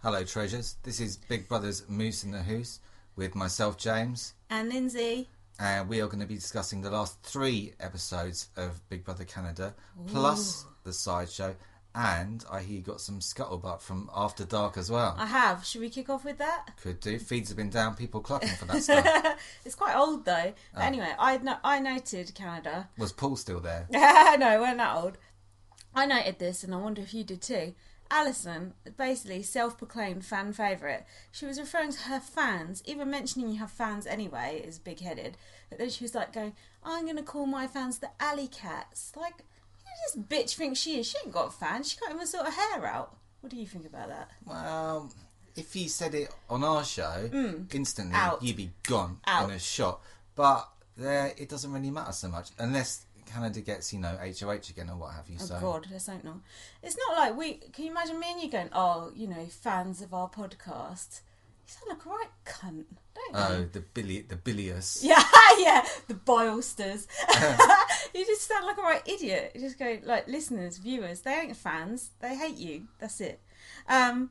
Hello, treasures. This is Big Brother's Moose in the Hoose with myself, James. And Lindsay. And we are going to be discussing the last 3 episodes of Big Brother Canada, plus the sideshow. And I hear you got some scuttlebutt from After Dark as well. I have. Should we kick off with that? Could do. Feeds have been down, people clucking for that stuff. It's quite old, though. But anyway, I noted Canada. Was Paul still there? No, we're not old. I noted this, and I wonder if you did too. Alison, basically self-proclaimed fan favourite. She was referring to her fans, even mentioning you have fans anyway, is big-headed. But then she was like going, I'm going to call my fans the alley cats. Like, who does this bitch think she is? She ain't got fans. She can't even sort her hair out. What do you think about that? Well, if you said it on our show, instantly Out. you'd be gone Out. in a shot. But there, it doesn't really matter so much, unless Canada gets, HOH again or what have you. Oh, God, let's hope not. It's not like can you imagine me and you going, fans of our podcast? You sound like a right cunt, don't you? Oh, the bilious. Yeah, yeah, the bilesters. You just sound like a right idiot. You just go, like, listeners, viewers, they ain't fans. They hate you. That's it. And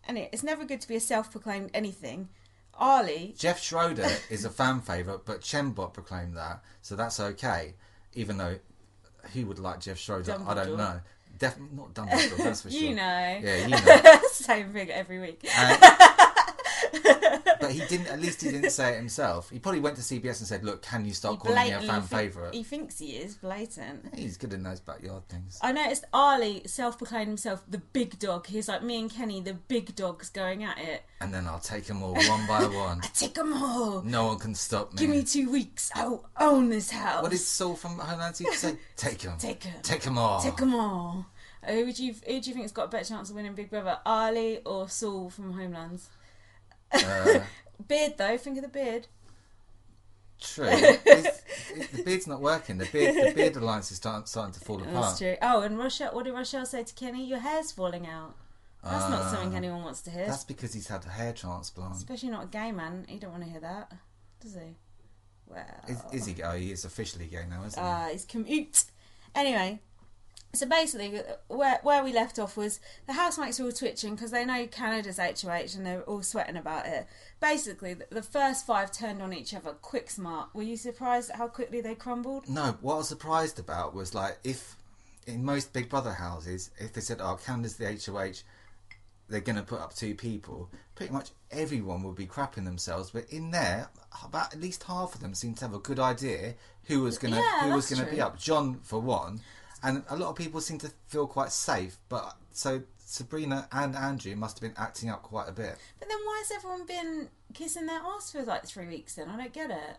it's never good to be a self-proclaimed anything. Arlie... Jeff Schroeder is a fan favourite, but Chembot proclaimed that, so that's okay. Even though, who would like Jeff Schroeder? Dumbledore. I don't know. Definitely not Dumbledore, that's for sure. You know. Yeah, you know. Same thing every week. But he didn't say it himself. He probably went to CBS and said, look, can you start calling me a fan favourite? He thinks he is, blatant. He's good in those backyard things. I noticed Arlie self-proclaimed himself the big dog. He's like, me and Kenny, the big dogs going at it. And then I'll take them all one by one. I take them all. No one can stop me. Give me 2 weeks. I'll own this house. What did Saul from Homeland say? Take them. Take them. Take them all. Take them all. Who do you think has got a better chance of winning Big Brother? Arlie or Saul from Homelands? Beard though, think of the beard. True. The beard's not working. The beard alliance is starting to fall apart. That's true. Oh, and Rochelle, what did Rochelle say to Kenny? Your hair's falling out. That's not something anyone wants to hear. That's because he's had a hair transplant. Especially not a gay man. He don't want to hear that, does he? Well, Is he? Oh, he is officially gay now, isn't he? He's commute. Anyway, so basically, where we left off was the housemates are all twitching because they know Canada's HOH and they're all sweating about it. Basically, the first 5 turned on each other quick smart. Were you surprised at how quickly they crumbled? No, what I was surprised about was, like, if in most Big Brother houses, if they said, Canada's the HOH, they're going to put up 2 people, pretty much everyone would be crapping themselves. But in there, about at least half of them seemed to have a good idea who was going to be up. John, for one. And a lot of people seem to feel quite safe. But so Sabrina and Andrew must have been acting up quite a bit. But then why has everyone been kissing their arse for like 3 weeks then? I don't get it.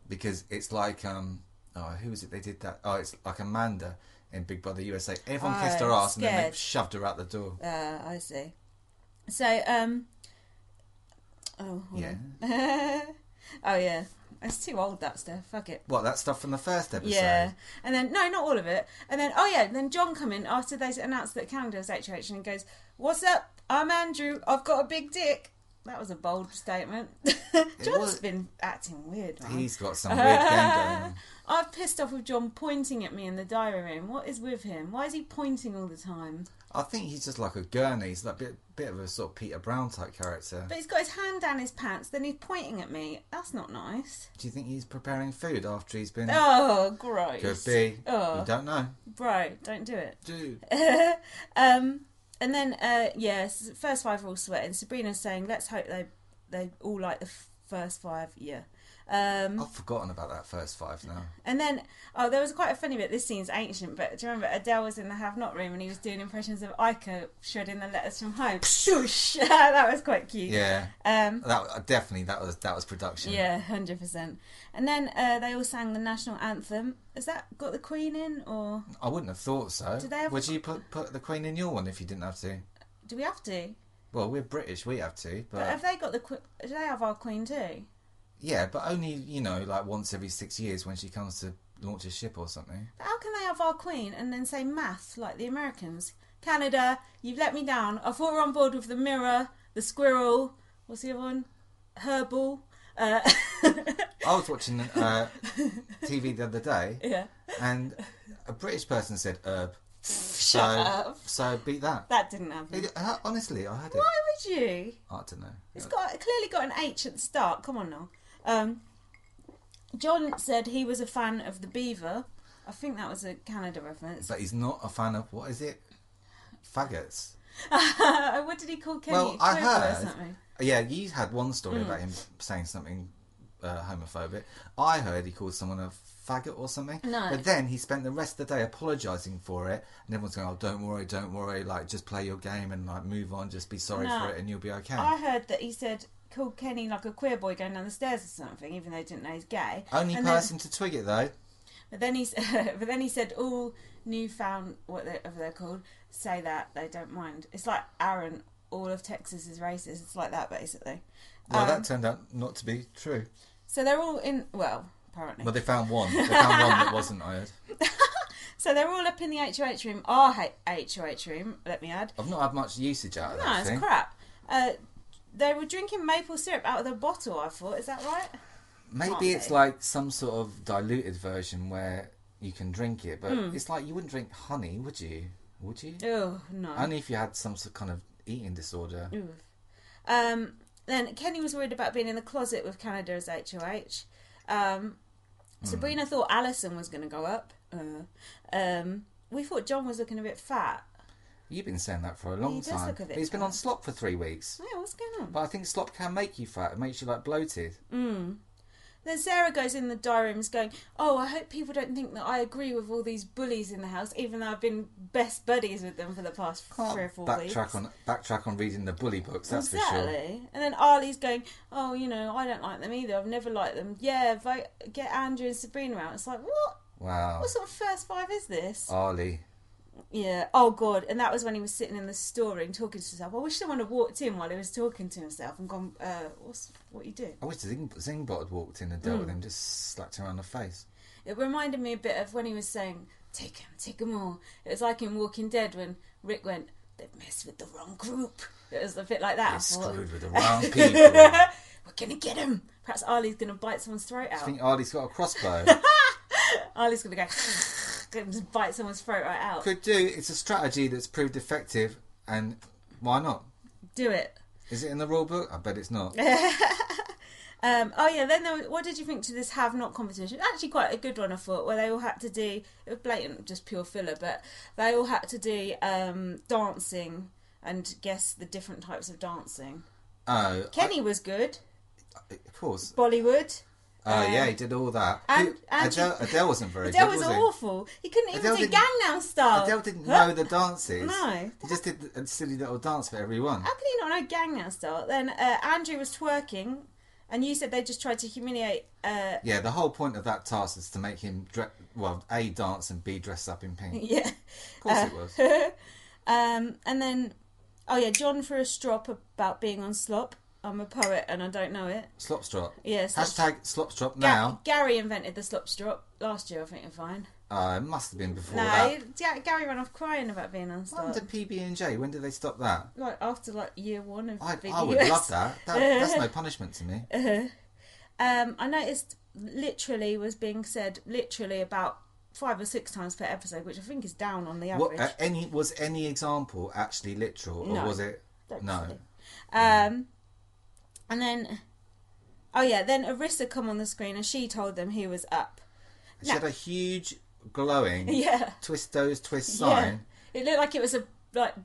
Because it's like, who was it they did that? Oh, it's like Amanda in Big Brother USA. Everyone kissed her arse and then they shoved her out the door. I see. So, yeah. Oh, yeah. It's too old, that stuff. Fuck it. What, that stuff from the first episode? Yeah. And then, no, not all of it. And then, then John come in after they announced that Canada's HOH and he goes, what's up? I'm Andrew. I've got a big dick. That was a bold statement. John's been acting weird, man. He's got some weird game going on. I'm pissed off with John pointing at me in the diary room. What is with him? Why is he pointing all the time? I think he's just like a gurney. He's like a bit of a sort of Peter Brown type character. But he's got his hand down his pants, then he's pointing at me. That's not nice. Do you think he's preparing food after he's been... Oh, gross. Could be. Oh. You don't know. Bro, don't do it. Dude. And then, first 5 are all sweating. Sabrina's saying, let's hope they all like the first 5. Yeah. I've forgotten about that first 5 now. And then, there was quite a funny bit. This scene's ancient, but do you remember Adele was in the Have Not room and he was doing impressions of Ica shredding the letters from home? Shush! That was quite cute. Yeah. That was production. Yeah, 100%. And then they all sang the national anthem. Has that got the Queen in, or? I wouldn't have thought so. Do they have... Would you put the Queen in your one if you didn't have to? Do we have to? Well, we're British, we have to. But have they got the... Do they have our Queen too? Yeah, but only, like once every 6 years when she comes to launch a ship or something. But how can they have our Queen and then say math like the Americans? Canada, you've let me down. I thought we were on board with the mirror, the squirrel, what's the other one? Herbal. I was watching TV the other day, Yeah. and a British person said herb. Shut up. So beat that. That didn't happen. Honestly, I had it. Why would you? I don't know. It's clearly got an H at the start. Come on now. John said he was a fan of the Beaver. I think that was a Canada reference. But he's not a fan of, what is it? Faggots. What did he call Kenny? Well, I heard. Or something? Yeah, you had one story about him saying something homophobic. I heard he called someone a faggot or something. No. But then he spent the rest of the day apologising for it, and everyone's going, "Oh, don't worry, like just play your game and like move on, just be sorry for it, and you'll be okay." I heard that he said called Kenny like a queer boy going down the stairs or something, even though he didn't know he's gay. Only person to twig it though. But then he said all newfound whatever they're called say that they don't mind. It's like Aaron, all of Texas is racist. It's like that basically. Well, that turned out not to be true. So they're all in. Well, apparently. Well, they found one. They found one that wasn't. I heard. So they're all up in the HOH room. Our HOH room, let me add. I've not had much usage out of that. No, it's thing. crap. They were drinking maple syrup out of the bottle. I thought, is that right? Maybe it's like some sort of diluted version where you can drink it, but it's like you wouldn't drink honey, would you? Would you? Oh no. Only if you had some sort of kind of eating disorder. Then Kenny was worried about being in the closet with Canada as HOH. Sabrina thought Alison was going to go up. We thought John was looking a bit fat. You've been saying that for a long He does time. look a bit He's been fat. on slop for 3 weeks. Yeah, what's going on? But I think slop can make you fat. It makes you like bloated. Then Sarah goes in the diary room going, "Oh, I hope people don't think that I agree with all these bullies in the house, even though I've been best buddies with them for the past 3 or 4 weeks." Backtrack on reading the bully books, that's for sure. And then Arlie's going, "Oh, you know, I don't like them either. I've never liked them. Yeah, vote, get Andrew and Sabrina out." It's like, what? Wow. What sort of first five is this? Arlie. Yeah. Oh, God. And that was when he was sitting in the storeroom talking to himself. I wish someone had walked in while he was talking to himself and gone, what are you doing? I wish the Zingbot had walked in and dealt with him, just slapped him around the face. It reminded me a bit of when he was saying, take him all. It was like in Walking Dead when Rick went, "They've messed with the wrong group." It was a bit like that. They're screwed with the wrong people. We're going to get him. Perhaps Arlie's going to bite someone's throat out. I think Arlie's got a crossbow. Arlie's going to go and just bite someone's throat right out. Could do. It's a strategy that's proved effective, and why not? Do it. Is it in the rule book? I bet it's not. Oh yeah, then what did you think to this have-not competition? Actually quite a good one, I thought, where they all had to do, it was blatant, just pure filler, but they all had to do dancing and guess the different types of dancing. Oh. Kenny was good. Of course. Bollywood. Yeah, he did all that. And Adele wasn't very Adele good, was was awful. He couldn't even do didn't- Gangnam Style. Adele didn't know the dances. No. He just did a silly little dance for everyone. How can he not know Gangnam Style? Then Andrew was twerking, and you said they just tried to humiliate... Yeah, the whole point of that task is to make him, A, dance and B, dress up in pink. Yeah. Of course it was. And then... Oh yeah, John threw a strop about being on slop. I'm a poet and I don't know it. Slopstrop. Yeah. Hashtag slopstrop now. Gary invented the slop strop last year, I think you're fine. It must have been before that. No, Gary ran off crying about being on slop. What happened to PB&J? When did they stop that? Like after year one of I BBCAN2. would love that. That's no punishment to me. I noticed literally was being said literally about 5 or 6 times per episode, which I think is down on the average. Was any example actually literal, or No. was it? No. And then, then Arissa come on the screen and she told them he was up. She had a huge glowing twist Yeah. sign. It looked like it was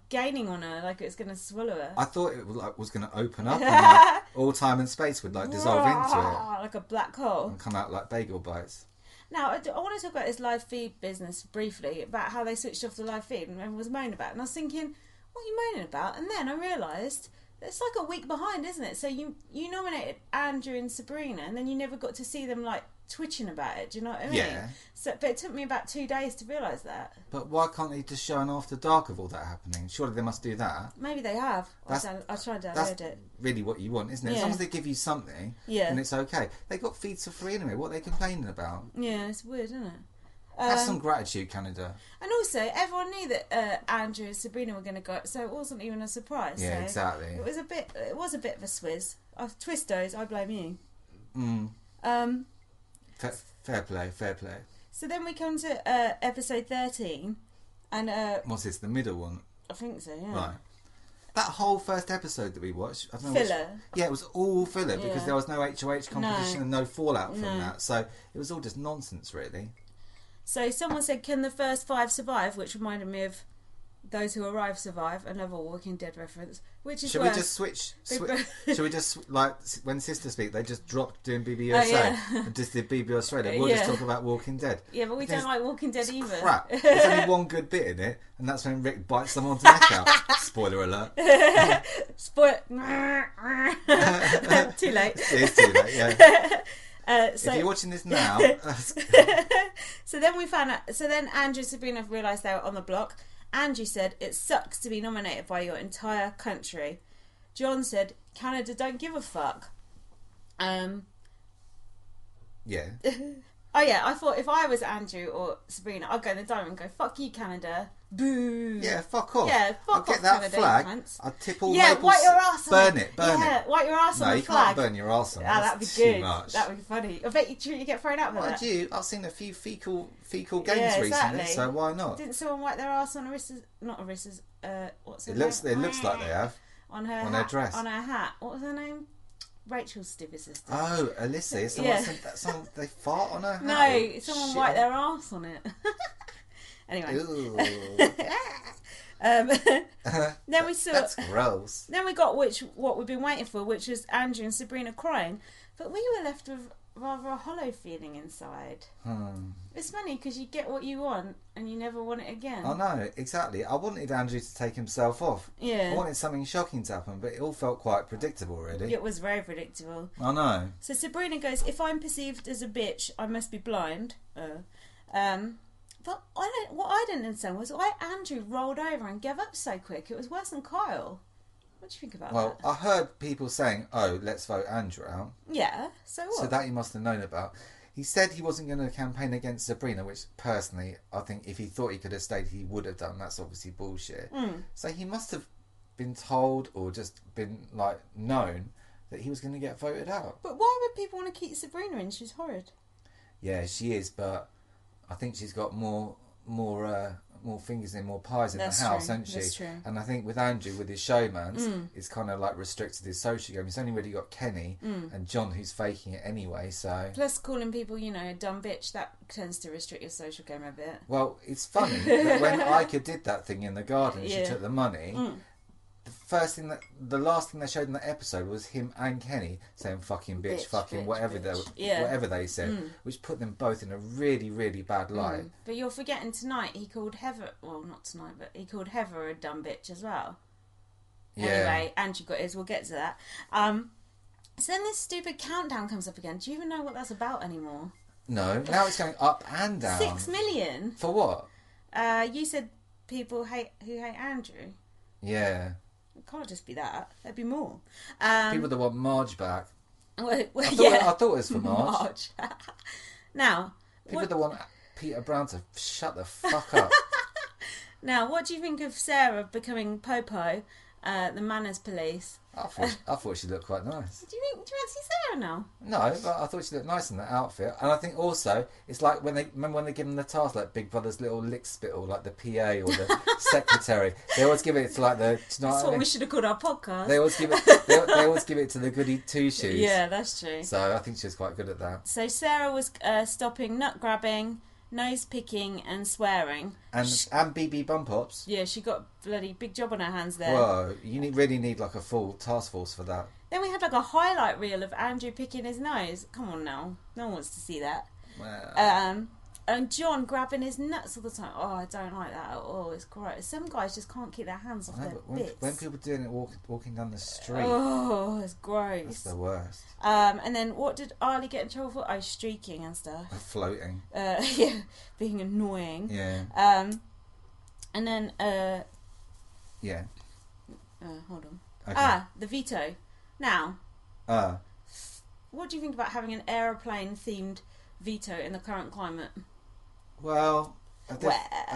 gaining on her, like it was going to swallow her. I thought it was going to open up and all time and space would dissolve into it. Like a black hole. And come out like bagel bites. Now, I want to talk about this live feed business briefly, about how they switched off the live feed and everyone was moaning about it. And I was thinking, what are you moaning about? And then I realised it's like a week behind, isn't it? So you nominated Andrew and Sabrina and then you never got to see them twitching about it. Do you know what I mean? Yeah. So, but it took me about 2 days to realise that. But why can't they just show an after dark of all that happening? Surely they must do that. Maybe they have. I tried to download That's it. really what you want, isn't it? Yeah. As long as they give you something, then it's okay. They got feeds for free anyway. What are they complaining about? Yeah, it's weird, isn't it? Have some gratitude, Canada. And also, everyone knew that Andrew and Sabrina were going to go up, so it wasn't even a surprise. Yeah, so exactly. It was a bit of a swizz. Twistos, I blame you. Fair play. So then we come to episode 13, And what's this? The middle one? I think so. Yeah. Right. That whole first episode that we watched, I don't know Filler. yeah, it was all filler because Yeah. there was no HOH competition and no fallout from No. that. So it was all just nonsense, really. So someone said, "Can the first 5 survive?" Which reminded me of Those Who Arrive Survive, another Walking Dead reference. Which is Should worse. we just switch? Should we just, like, when Sister Speak, they just dropped doing BBCAN2 Oh, yeah. and just did BB Australia. We'll just talk about Walking Dead. Yeah, but we don't like Walking Dead either. Crap. There's only one good bit in it, and that's when Rick bites someone's neck out. Spoiler alert. Too late. It's too late, yeah. So, if you're watching this now... so then we found out. So then Andrew and Sabrina realised they were on the block. Andrew said, "It sucks to be nominated by your entire country." John said, "Canada don't give a fuck." Yeah. Oh yeah, I thought if I was Andrew or Sabrina, I'd go in the dining and go, "Fuck you, Canada." Boo. Yeah, fuck off. Yeah, fuck I'll off, get that Canada, flag. you cunts. I'll tip all Yeah, maple... white your ass on Burn it. it, burn Yeah, it. white your ass on No, the you flag. can't burn your arse on it. Ah, that'd be That's good. too much. That'd be funny. I bet you get thrown out for Mind that. you, I've seen a few fecal games Yeah, recently, exactly. so why not? Didn't someone wipe their ass on Arissa's... Not Arissa's... what's her It name? looks like they have. On her on hat, her dress. On her hat. What was her name? Rachel's stupid sister. Oh, Alyssa. Someone said that they fart on her hat? No, someone Shit. wiped their arse on it. Anyway. Ooh. Then we saw... That's gross. Then we got what we've been waiting for, which was Andrew and Sabrina crying. But we were left with rather a hollow feeling inside. It's funny because you get what you want and you never want it again. I know, exactly. I wanted Andrew to take himself off. Yeah. I wanted something shocking to happen, but it all felt quite predictable, really. It was very predictable. I know. So Sabrina goes, "If I'm perceived as a bitch, I must be blind." But what I didn't understand was why Andrew rolled over and gave up so quick. It was worse than Kyle. What do you think about that? Well, I heard people saying, "Oh, let's vote Andrew out." Yeah, so what? So that he must have known about. He said he wasn't going to campaign against Sabrina, which personally, I think if he thought he could have stayed, he would have done. That's obviously bullshit. So he must have been told or just been, like, known that he was going to get voted out. But why would people want to keep Sabrina in? She's horrid. Yeah, she is, but I think she's got more fingers in more pies in That's the house, true. hasn't she? That's true. And I think with Andrew, with his showmans, it's kind of like restricted his social game. He's only really got Kenny and John, who's faking it anyway. So Plus, calling people, a dumb bitch, that tends to restrict your social game a bit. well, it's funny that when Ica did that thing in the garden, she took the money. The last thing they showed in that episode was him and Kenny saying "fucking bitch, fucking bitch, whatever bitch." whatever they said, which put them both in a really, really bad light. But you're forgetting tonight he called Heather, well, not tonight, but he called Heather a dumb bitch as well. Yeah. Anyway, Andrew got his, we'll get to that. So then this stupid countdown comes up again. Do you even know what that's about anymore? No, now it's going up and down. 6 million? For what? You said people who hate Andrew. Yeah. It can't just be that. There'd be more. People that want Marge back. Well, I thought it was for Marge. Now, People that want Peter Brown to shut the fuck up. Now, what do you think of Sarah becoming Popo, the manners police? I thought she looked quite nice. Do you fancy Sarah now? No, but I thought she looked nice in that outfit. And I think also, it's like when they give them the task, like Big Brother's little lick spittle, like the PA or the secretary. They always give it to like the... That's what we should have called our podcast. They always give it. They always give it to the goody two shoes. Yeah, that's true. So I think she was quite good at that. So Sarah was stopping nut grabbing, nose picking, and swearing. And BB bum pops. Yeah, she got a bloody big job on her hands there. Whoa, you really need like a full task force for that. Then we had like a highlight reel of Andrew picking his nose. Come on now, no one wants to see that. Wow. And John grabbing his nuts all the time. Oh, I don't like that at all. It's gross. Some guys just can't keep their hands off their bits. When people doing it walking down the street, oh, it's gross. that's the worst. And then what did Arlie get in trouble for? Oh, streaking and stuff. Floating. Yeah, being annoying. Yeah. And then Yeah. hold on. Okay. The veto. Now, what do you think about having an aeroplane themed veto in the current climate? Well, have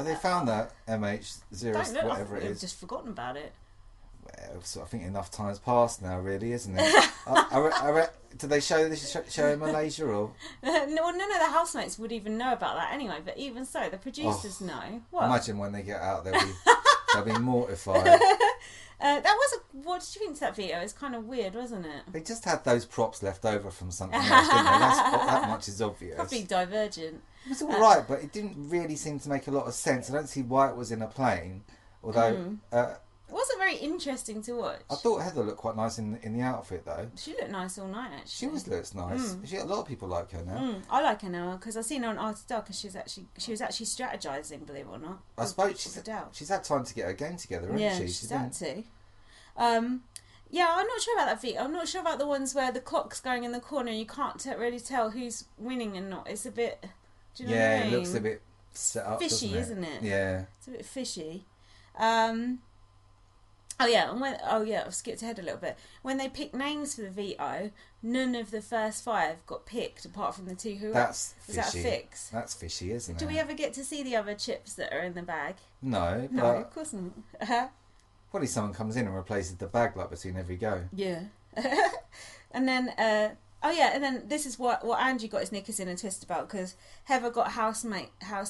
they found that MH0 Don't look, whatever it I've is? just forgotten about it. Well, so I think enough time's passed now, really, isn't it? Did they show this show in Malaysia or? No, none of the housemates would even know about that anyway. But even so, the producers know. What? Imagine when they get out, they'll be mortified. What did you think to that video? It's kind of weird, wasn't it? They just had those props left over from something else, didn't they? That much is obvious. Probably Divergent. It was all right, but it didn't really seem to make a lot of sense. I don't see why it was in a plane, although. It wasn't very interesting to watch. I thought Heather looked quite nice in the outfit, though. She looked nice all night, actually. She always looks nice. A lot of people like her now. I like her now because I've seen her on After Dark and she was actually strategizing, believe it or not. I suppose she's had time to get her game together, hasn't she? She's had to. Yeah, I'm not sure about that video. I'm not sure about the ones where the clock's going in the corner and you can't really tell who's winning and not. It's a bit. Do you know what I mean? It looks a bit set up, fishy, isn't it? Yeah. It's a bit fishy. I've skipped ahead a little bit. When they picked names for the veto, none of the first 5 got picked apart from the 2 who That's was fishy. that a fix? That's fishy, isn't it? Do we ever get to see the other chips that are in the bag? No, No, but of course not. probably someone comes in and replaces the bag like between every go. Yeah. And then this is what Angie got his knickers in a twist about because Heather got house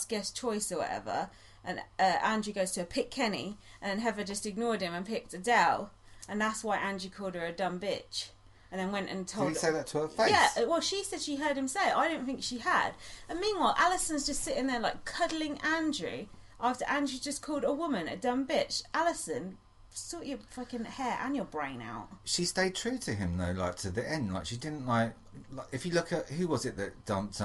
guest choice or whatever. And Angie goes to pick Kenny, and Heather just ignored him and picked Adele, and that's why Angie called her a dumb bitch, and then went and told. Did he say that to her face? Yeah, well, she said she heard him say it. I don't think she had. And meanwhile, Alison's just sitting there like cuddling Andrew after Andrew just called a woman a dumb bitch. Alison, sort your fucking hair and your brain out. She stayed true to him though, like to the end. Like she didn't like if you look at who was it that dumped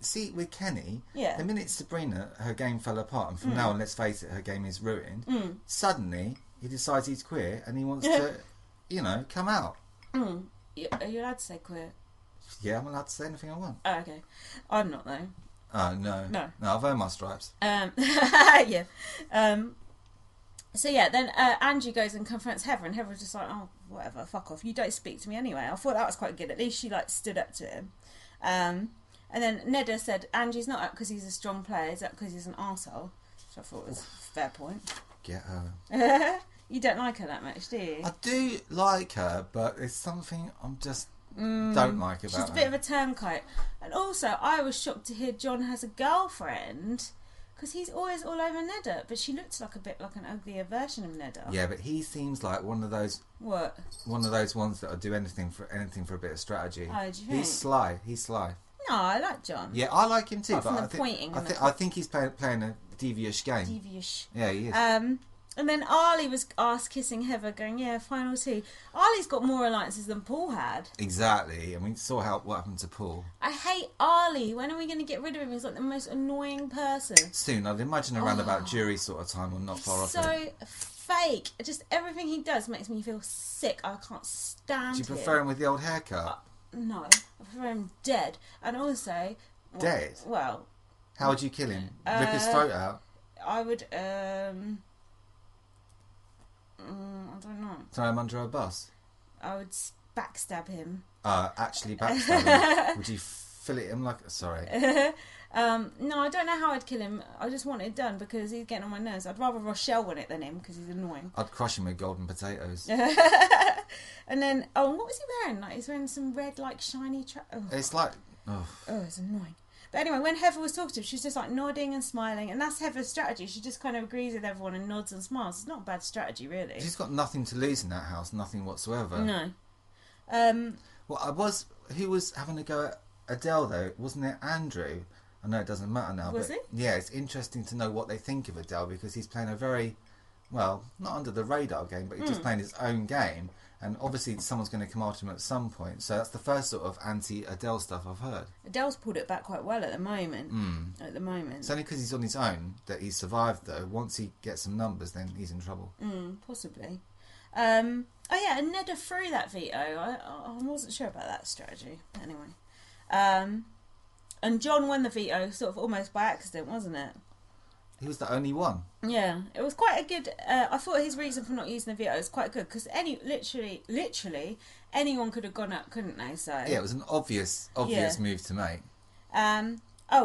see, with Kenny, the minute Sabrina, her game fell apart, and from now on, let's face it, her game is ruined, suddenly he decides he's queer and he wants to, come out. Are you allowed to say queer? Yeah, I'm allowed to say anything I want. Oh, okay. I'm not, though. Oh, no. No, I've earned my stripes. Yeah. So, then Angie goes and confronts Heather, and Heather's just like, oh, whatever, fuck off. You don't speak to me anyway. I thought that was quite good. At least she, stood up to him. And then Neda said, Angie's not up because he's a strong player, he's up because he's an arsehole. Which I thought was a fair point. Get her. You don't like her that much, do you? I do like her, but it's something I'm just don't like about her. She's a bit of a turncoat. And also, I was shocked to hear John has a girlfriend, because he's always all over Neda, but she looks like a bit like an uglier version of Neda. Yeah, but he seems like one of those... What? One of those ones that'll do anything for a bit of strategy. Oh, do you think? He's sly. No, I like John. Yeah, I like him too. Apart but I think he's playing a devious game. Devious. Yeah, he is. And then Arlie was ass kissing Heather, going, yeah, final 2. Arlie's got more alliances than Paul had. Exactly. And we saw what happened to Paul. I hate Arlie. When are we going to get rid of him? He's like the most annoying person. Soon. I'd imagine around about jury sort of time or not far off. So fake. Just everything he does makes me feel sick. I can't stand him. Do you prefer him with the old haircut? No. I prefer him dead. And also... Dead? Well... How would you kill him? Rip his throat out? I would... I don't know. Throw him under a bus? I would backstab him. Actually backstab him? Would you fillet him like... Sorry. No, I don't know how I'd kill him. I just want it done because he's getting on my nerves. I'd rather Rochelle win it than him because he's annoying. I'd crush him with golden potatoes. And then, what was he wearing? Like, he's wearing some red, shiny... It's like... it's annoying. But anyway, when Heather was talking to him, she was just nodding and smiling, and that's Heather's strategy. She just kind of agrees with everyone and nods and smiles. It's not a bad strategy, really. She's got nothing to lose in that house, nothing whatsoever. No. Who was having a go at Adele though? Wasn't it Andrew? I know it doesn't matter now. Was it? Yeah, it's interesting to know what they think of Adele because he's playing a very, not under the radar game, but he's just playing his own game. And obviously someone's going to come after him at some point. So that's the first sort of anti-Adele stuff I've heard. Adele's pulled it back quite well at the moment. At the moment. It's only because he's on his own that he's survived, though. Once he gets some numbers, then he's in trouble. Possibly. And Neda threw that veto. I wasn't sure about that strategy. But anyway. And John won the veto sort of almost by accident, wasn't it? He was the only one. Yeah, it was quite a good... I thought his reason for not using the veto was quite good because literally anyone could have gone up, couldn't they? So yeah, it was an obvious move to make.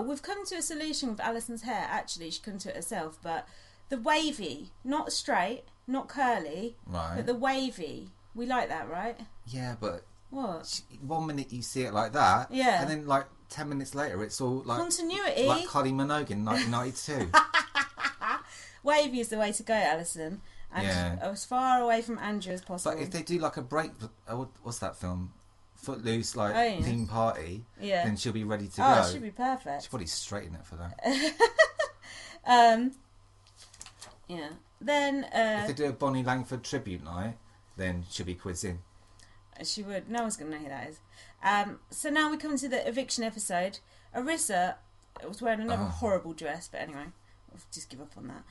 We've come to a solution with Alison's hair. Actually, she couldn't do it herself, but the wavy, not straight, not curly, Right. but the wavy. We like that, right? Yeah, but What? 1 minute you see it like that, Yeah. and then like 10 minutes later it's all like Continuity. like Kylie Minogue in 1992. Wavy is the way to go, Alison. And Yeah. as far away from Andrew as possible. But if they do like a break, what's that film? Footloose, like Oh, yeah. theme party, Yeah. then she'll be ready to Oh, go. it should be perfect. She'll probably straighten it for that. Yeah. Then If they do a Bonnie Langford tribute night, then she'll be quizzing. she would. No one's going to know who that is. So now we come to the eviction episode. Arissa was wearing another horrible dress, but anyway, I'll just give up on that.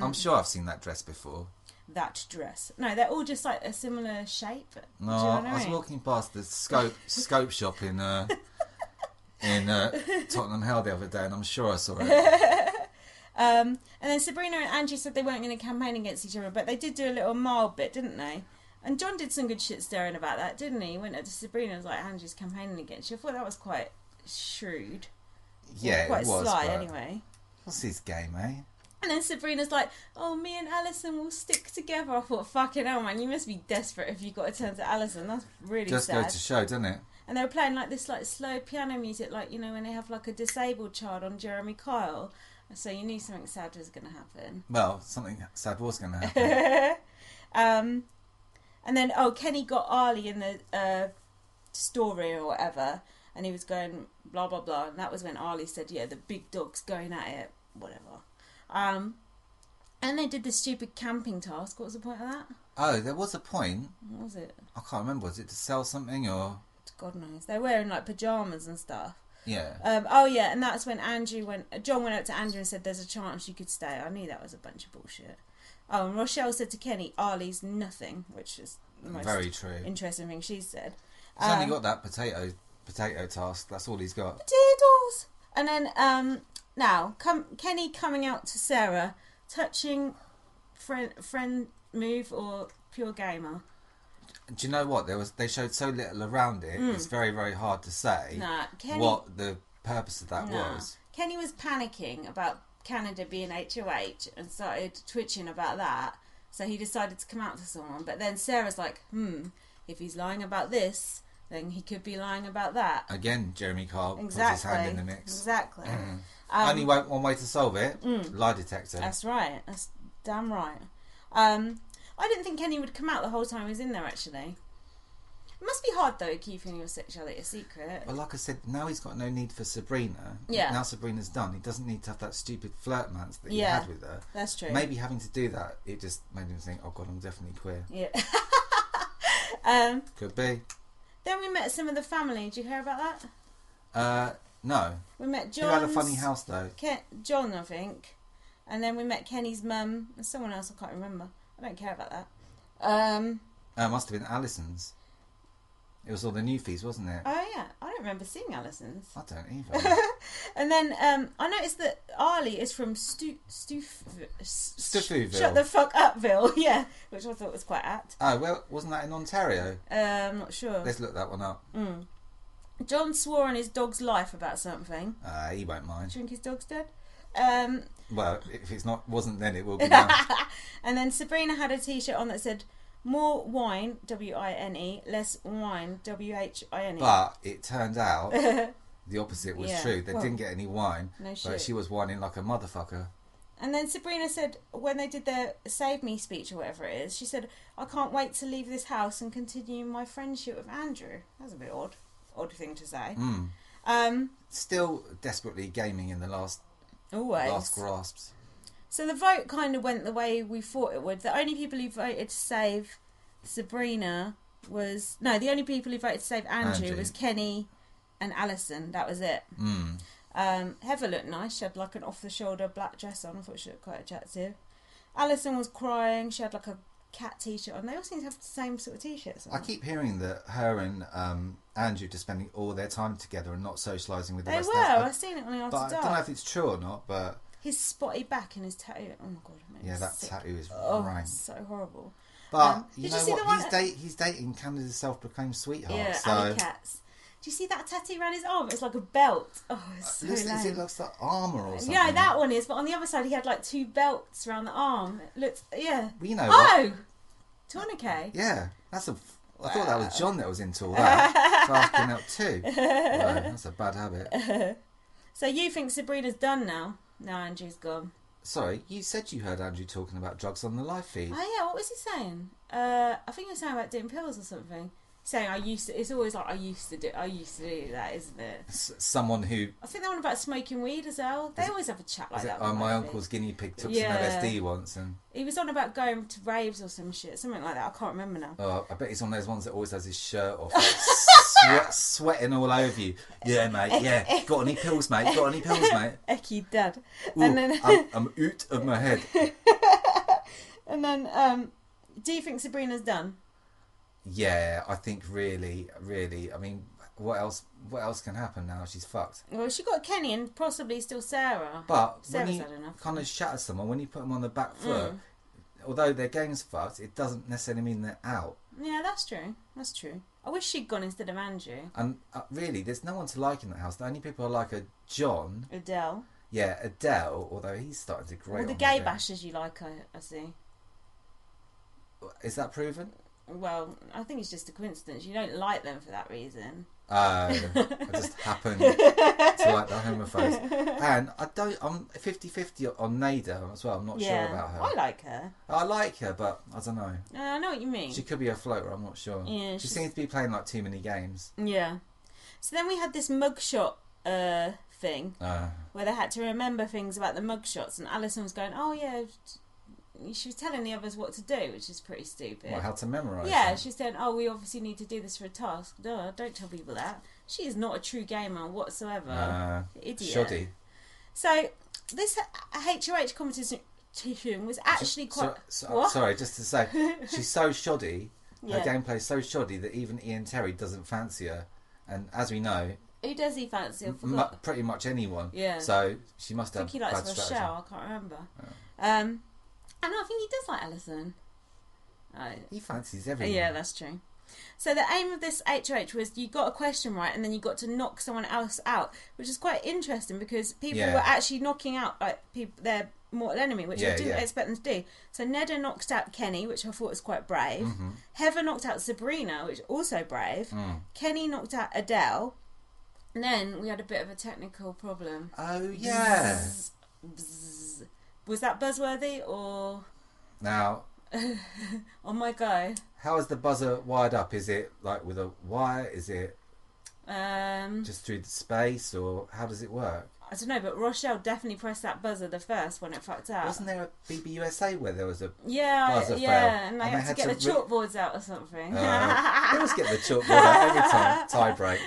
I'm sure I've seen that dress before. That dress. No, they're all just like a similar shape. No, Do you know what I was mean? walking past the scope shop in Tottenham Hale the other day, and I'm sure I saw it. And then Sabrina and Andrew said they weren't going to campaign against each other, but they did do a little mild bit, didn't they? And John did some good shit stirring about that, didn't he? He went up to Sabrina and was like, Andrew's campaigning against you. I thought that was quite shrewd. Yeah, quite it was. sly, but anyway. what's his game, eh? And then Sabrina's like, oh, me and Alison will stick together. I thought, fucking hell, man, you must be desperate if you got to turn to Alison. That's really Just sad. goes to show, doesn't it? And they were playing like this like slow piano music, like, you know, when they have like a disabled child on Jeremy Kyle. So you knew something sad was going to happen. Well, something sad was going to happen. And then, Kenny got Arlie in the story or whatever, and he was going blah, blah, blah. And that was when Arlie said, yeah, the big dog's going at it, whatever. And they did this stupid camping task. What was the point of that? Oh, there was a point. What was it? I can't remember. Was it to sell something or? God knows. They're wearing like pyjamas and stuff. Yeah. And that's when John went up to Andrew and said, there's a chance you could stay. I knew that was a bunch of bullshit. Oh, and Rochelle said to Kenny, Arlie's nothing, which is the most very true. interesting thing she said. He's only got that potato task. That's all he's got. Potatoes! And then, now, Kenny coming out to Sarah, touching friend move or pure gamer. Do you know what? They showed so little around it. It's very, very hard to say what the purpose of that was. Kenny was panicking about Canada being HOH and started twitching about that. So he decided to come out to someone. But then Sarah's like, if he's lying about this, then he could be lying about that. Again, Jeremy Kyle puts his hand in the mix. Exactly. Only one way to solve it, lie detector. That's right. That's damn right. I didn't think Kenny would come out the whole time he was in there, actually. It must be hard, though, keeping your sexuality a secret. Well, like I said, now he's got no need for Sabrina. Yeah. Now Sabrina's done. He doesn't need to have that stupid flirtmance that he Yeah, had with her. That's true. Maybe having to do that, it just made him think, oh God, I'm definitely queer. Yeah. Could be. Then we met some of the family. Did you hear about that? No. We met John. Who had a funny house, though? John, I think. And then we met Kenny's mum and someone else I can't remember. I don't care about that. It must have been Alison's. It was all the Newfies, wasn't it? Oh yeah, I don't remember seeing Alison's. I don't either. And then I noticed that Arlie is from Stufuville. Shut the fuck upville, yeah, which I thought was quite apt. Oh, well, wasn't that in Ontario? I'm not sure. Let's look that one up. John swore on his dog's life about something. He won't mind. Do you think his dog's dead? Well, if it's wasn't then, it will be now. And then Sabrina had a t-shirt on that said, more wine, W-I-N-E, less wine, W-H-I-N-E. But it turned out the opposite was true. They didn't get any wine, no but shit. she was whining like a motherfucker. And then Sabrina said, when they did their Save Me speech or whatever it is, she said, I can't wait to leave this house and continue my friendship with Andrew. That's a bit odd. Odd thing to say. Still desperately gaming in the last grasps. So the vote kind of went the way we thought it would. The only people who voted to save Sabrina was... No, the only people who voted to save Andrew was Kenny and Alison. That was it. Heather looked nice. She had like an off-the-shoulder black dress on. I thought she looked quite attractive. Alison was crying. She had like a cat t-shirt on. They all seem to have the same sort of t-shirts on. I keep hearing that her and Andrew just spending all their time together and not socialising with the rest They were. of them. I've seen it on the After But I Dark. don't know if it's true or not, but... His spotty back and his tattoo. Oh my god. It made me that sick. tattoo is rank. So horrible. But you did know you see what? the one He's dating Canada's self-proclaimed sweetheart. Yeah, so Alley Cats. Do you see that tattoo around his arm? It's like a belt. Oh, it's so lame. It looks like armour or something. Yeah, that one is. But on the other side, he had like 2 belts around the arm. It looks, yeah. Well, you know what? Tourniquet. Yeah, I thought that was John that was into all that. So asking out too. Well, that's a bad habit. So you think Sabrina's done now? No, Andrew's gone. Sorry, you said you heard Andrew talking about drugs on the live feed. Oh yeah, what was he saying? I think he was saying about doing pills or something. Saying I used to. It's always like I used to do that, isn't it? Someone who. I think they're on about smoking weed as well. They always have a chat like that. Oh, my uncle's guinea pig took some LSD once, and he was on about going to raves or some shit, something like that. I can't remember now. Oh, I bet he's one of those ones that always has his shirt off, sweating all over you. Yeah, mate. Yeah, got any pills, mate? Got any pills, mate? Ecky dad. Ooh, and then I'm out of my head. And then, do you think Sabrina's done? Yeah, I think really. I mean, what else can happen now? She's fucked. Well, she got Kenny and possibly still Sarah. But Sarah's when you had enough. kind of shatter someone, when you put them on the back foot, although their game's fucked, it doesn't necessarily mean they're out. Yeah, that's true. That's true. I wish she'd gone instead of Andrew. And really, there's no one to like in that house. The only people I like are John. Adele. Yeah, Adele, although he's starting to grate. All the gay bashers you like, I see. Is that proven? Well, I think it's just a coincidence. You don't like them for that reason. I just happen to like the homophobes. And I'm 50-50 on Nada as well. I'm not sure about her. I like her. I like her, but I don't know. I know what you mean. She could be a floater, I'm not sure. Yeah, she seems to be playing like too many games. Yeah. So then we had this mugshot thing where they had to remember things about the mugshots, and Alison was going, oh yeah, she was telling the others what to do, which is pretty stupid. How to memorise? Yeah, she said, oh, we obviously need to do this for a task. Duh, don't tell people that. She is not a true gamer whatsoever. Idiot. Shoddy. So, this HOH competition was actually quite... Sorry, just to say, she's so shoddy, her Yeah. gameplay's so shoddy that even Ian Terry doesn't fancy her. And as we know... Who does he fancy? I forgot. Pretty much anyone. Yeah. So, she must I have think he likes bad strategy. Rochelle, I can't remember. Oh. And I think he does like Alison. He fancies everyone. Yeah, that's true. So the aim of this HOH was you got a question right and then you got to knock someone else out, which is quite interesting because people were actually knocking out like their mortal enemy, which I didn't expect them to do. So Neda knocked out Kenny, which I thought was quite brave. Mm-hmm. Heather knocked out Sabrina, which also brave. Kenny knocked out Adele. And then we had a bit of a technical problem. Oh, yeah. Bzz, bzz. Was that buzzworthy or... Now... on my go. How is the buzzer wired up? Is it like with a wire? Is it just through the space, or how does it work? I don't know, but Rochelle definitely pressed that buzzer the first when it fucked out. Wasn't there a BBUSA where there was a buzzer fail? And they had to get the chalkboards out or something. They always get the chalkboard out every time. Tie break.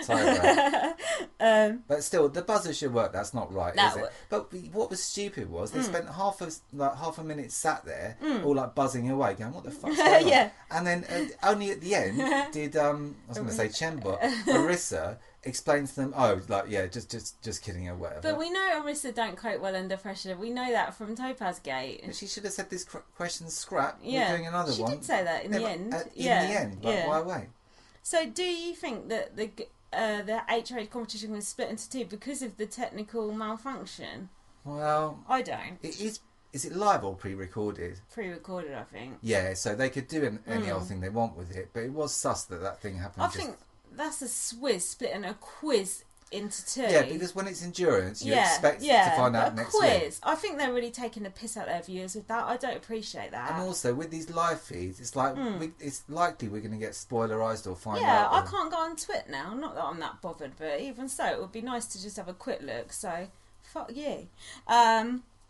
But still, the buzzer should work. That's not right, is it? But what was stupid was they spent half a minute sat there, all like buzzing away, going, "What the fuck's going on?" Yeah. And then only at the end did I was going to say Chemba, Marissa explain to them, just kidding or whatever. But we know Arissa don't cope well under pressure. We know that from Topaz Gate. But she should have said this question scrap. Yeah. We're doing another one. She did say that in the end. In the end, but why wait? So do you think that the HOH competition was split into two because of the technical malfunction? Well, I don't. It is. Is it live or pre-recorded? Pre-recorded, I think. Yeah, so they could do any old thing they want with it, but it was sus that thing happened. I think that's a swizz splitting a quiz into two. Yeah, because when it's endurance, you expect to find out next quiz. week. I think they're really taking the piss out of their viewers with that. I don't appreciate that. And also with these live feeds, it's like it's likely we're going to get spoilerised or find out. Yeah, I can't go on Twitter now. Not that I'm that bothered, but even so, it would be nice to just have a quick look. So, fuck you.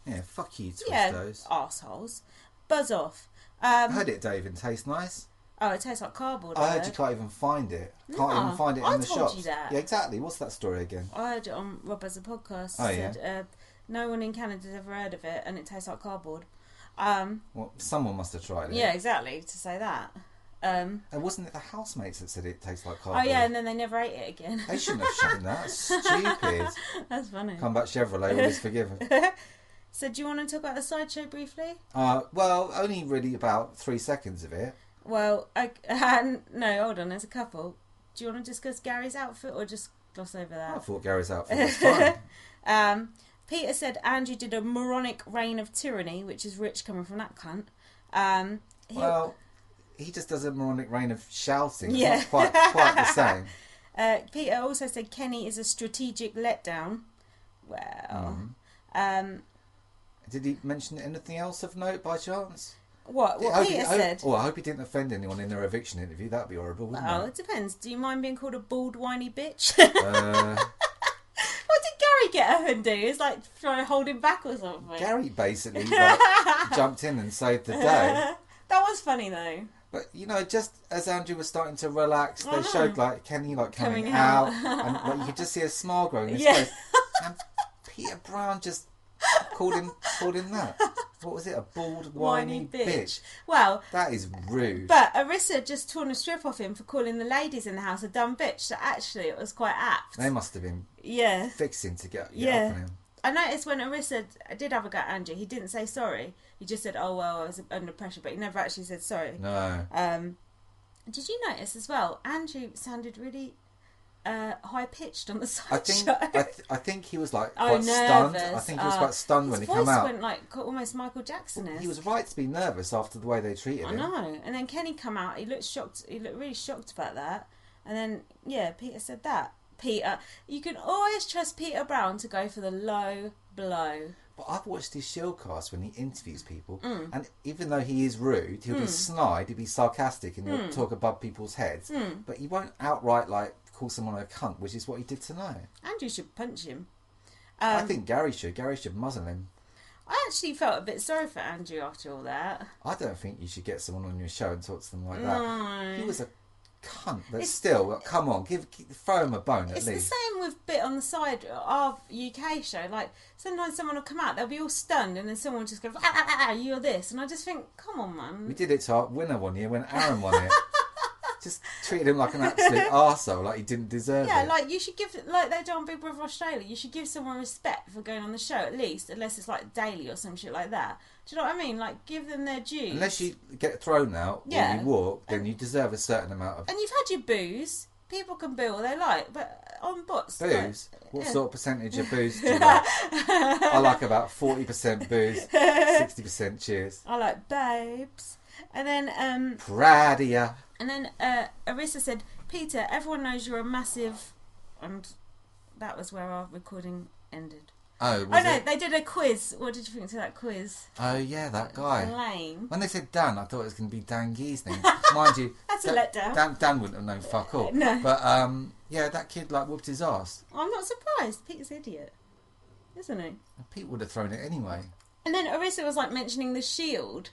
Yeah, fuck you, Twistos. Yeah, arseholes. Buzz off. I heard it, Dave, and tastes nice. Oh, it tastes like cardboard. I heard you can't even find it. Can't even find it in the shops. I told you that. Yeah, exactly. What's that story again? I heard it on Rob as a podcast. Oh, Said, no one in Canada's ever heard of it, and it tastes like cardboard. Well, someone must have tried it. Yeah, exactly. To say that. And wasn't it the housemates that said it tastes like cardboard? Oh yeah, and then they never ate it again. They shouldn't have shown that. That's stupid. That's funny. Come back Chevrolet, always forgiven. So do you want to talk about the sideshow briefly? Well, only really about 3 seconds of it. Well, no, hold on. There's a couple. Do you want to discuss Gary's outfit or just gloss over that? I thought Gary's outfit was fine. Peter said Andrew did a moronic reign of tyranny, which is rich coming from that cunt. He just does a moronic reign of shouting. Yeah. It's not quite the same. Peter also said Kenny is a strategic letdown. Well, did he mention anything else of note by chance? What Peter said? I hope he didn't offend anyone in their eviction interview. That'd be horrible, wouldn't it? It depends. Do you mind being called a bald, whiny bitch? What did Gary get up and do? It's like trying to hold him back or something. Gary basically jumped in and saved the day. That was funny though. But just as Andrew was starting to relax, they showed Kenny coming out. and you could just see a smile growing in his face. And Peter Brown just called him that. What was it? A bald, whiny bitch. Well, that is rude. But Arissa just torn a strip off him for calling the ladies in the house a dumb bitch. So actually, it was quite apt. They must have been fixing to get up on him. I noticed when Arissa did have a go at Andrew, he didn't say sorry. He just said, "Oh well, I was under pressure," but he never actually said sorry. No. Did you notice as well? Andrew sounded really high pitched on the side. I think he was quite stunned. I think he was quite stunned when he came out. His voice went almost Michael Jackson-esque. He was right to be nervous after the way they treated him. I know. And then Kenny come out. He looked shocked. He looked really shocked about that. And then Peter said that. Peter, you can always trust Peter Brown to go for the low blow. But I've watched his showcast when he interviews people, and even though he is rude, he'll be snide, he'll be sarcastic, and he'll talk above people's heads. But he won't outright call someone a cunt, which is what he did tonight. Andrew should punch him. I think Gary should. Gary should muzzle him. I actually felt a bit sorry for Andrew after all that. I don't think you should get someone on your show and talk to them like No. that. He was a cunt, but still, come on, throw him a bone at least. It's the same with Bit on the Side, our UK show. Sometimes someone will come out, they'll be all stunned, and then someone will just go, you're this. And I just think, come on, man. We did it to our winner one year when Aaron won it. Just treated him like an absolute arsehole, like he didn't deserve it. Yeah, you should give, they do on Big Brother Australia, you should give someone respect for going on the show, at least, unless it's daily or some shit like that. Do you know what I mean? Give them their due. Unless you get thrown out or you walk, then you deserve a certain amount of... And you've had your booze. People can boo all they like, but on bots... Booze? What sort of percentage of booze do you like? I like about 40% booze, 60% cheers. I like babes. And then... Proud of ya. And then Arissa said, Peter, everyone knows you're a massive... And that was where our recording ended. Oh, was it? They did a quiz. What did you think of that quiz? Oh, yeah, that guy. Lame. When they said Dan, I thought it was going to be Dan Gee's name. Mind you... That's a letdown. Dan wouldn't have known fuck all. No. But, that kid, whooped his arse. I'm not surprised. Peter's an idiot. Isn't he? Pete would have thrown it anyway. And then Arissa was mentioning the shield.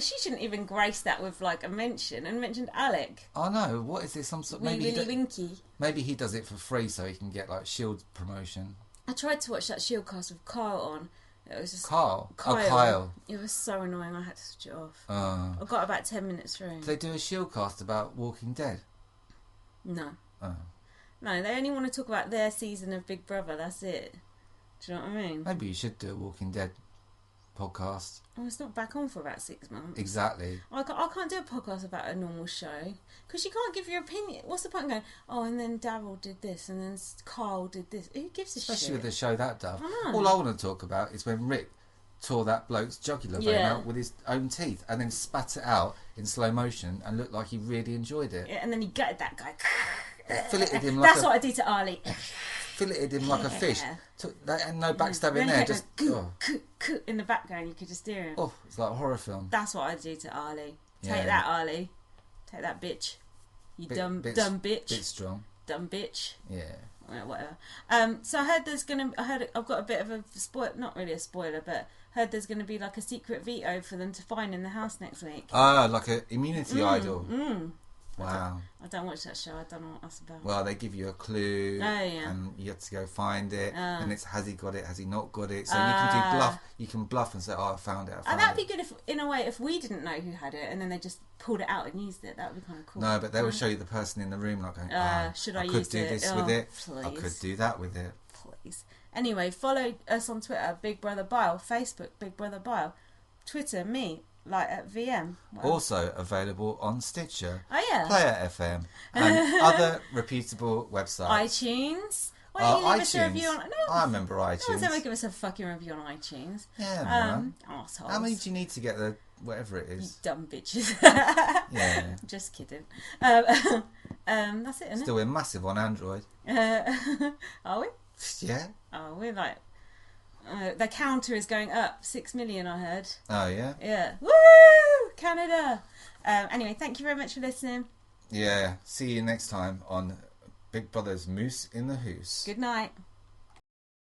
She shouldn't even grace that with a mention, and mentioned Alec. Oh no, what is this? Some sort Winky. Maybe he does it for free so he can get shield promotion. I tried to watch that shield cast with Kyle on. It was just Kyle. Oh, Kyle. It was so annoying. I had to switch it off. I got about 10 minutes through. Do they do a shield cast about Walking Dead? No. Oh. No, they only want to talk about their season of Big Brother. That's it. Do you know what I mean? Maybe you should do a Walking Dead podcast. Oh, it's not back on for about 6 months. Exactly. I can't do a podcast about a normal show because you can't give your opinion. What's the point of going, and then Daryl did this and then Carl did this? Who gives a shit? Especially with a show that duff. I know. All I want to talk about is when Rick tore that bloke's jugular vein out with his own teeth and then spat it out in slow motion and looked like he really enjoyed it. Yeah, and then he gutted that guy. Filleted him That's what I do to Arlie. Filleted him like a fish. And no backstabbing there, just in the background you could just hear him. Oh, it's like a horror film. That's what I do to Arlie. Take that, Arlie. Take that, bitch. You dumb bitch. Bit strong. Dumb bitch. Yeah. Whatever. So I heard I've got a bit of a spoiler, not really a spoiler, but heard there's gonna be a secret veto for them to find in the house next week. Like an immunity idol. Wow. I don't watch that show. I don't know what that's about. Well, they give you a clue, and you have to go find it. And it's has he got it? Has he not got it? So you can do bluff. You can bluff and say, "Oh, I found it." That'd be good if we didn't know who had it, and then they just pulled it out and used it. That would be kind of cool. No, but they will show you the person in the room, going, "Should I could do this with it? Please. I could do that with it." Please. Anyway, follow us on Twitter, Big Brother Bile. Facebook, Big Brother Bile. Twitter, me, like at VM. Wow. Also available on Stitcher, Oh yeah, Player FM, and other reputable websites. iTunes. Why don't you leave us a iTunes. review on? No, I remember no one's iTunes. ever give us a fucking review on iTunes. Yeah, man. Arseholes. How many do you need to get the whatever it You is? dumb bitches. Yeah. Just kidding. That's it, isn't Still, we're massive on Android. it? Are we? Yeah. Oh, we're like... the counter is going up. 6 million, I heard. Oh, yeah? Yeah. Woo! Canada! Anyway, thank you very much for listening. Yeah. See you next time on Big Brother's Moose in the Hoose. Good night.